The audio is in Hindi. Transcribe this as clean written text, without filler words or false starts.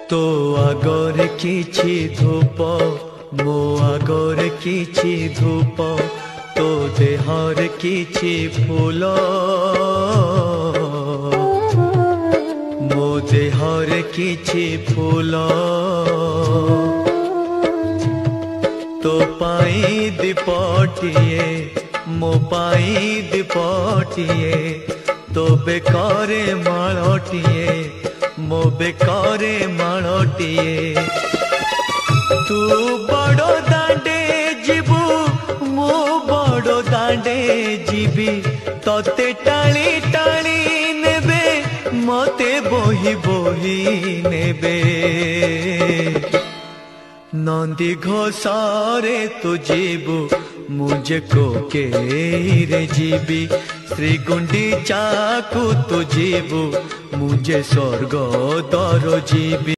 तो आगरे किछि धूप मो आगरे किछि धूप तो देहर किछि फूल मो देहर किछि फूल तो पाई दीपटिए मो पाई दीपटिए तो बेकारे माळटिए मो बेकारे माळटिए तू बड़ो दांडे जीबू मो बड़ो दांडे जीबी तोते टाली टाली नेबे मते बोही बोही नेबे नंदी घोषारे तू जीबू मुझे को के रे जीबी श्री गुंडीचा को तू जीबू मुझे स्वर्ग दर जीबी।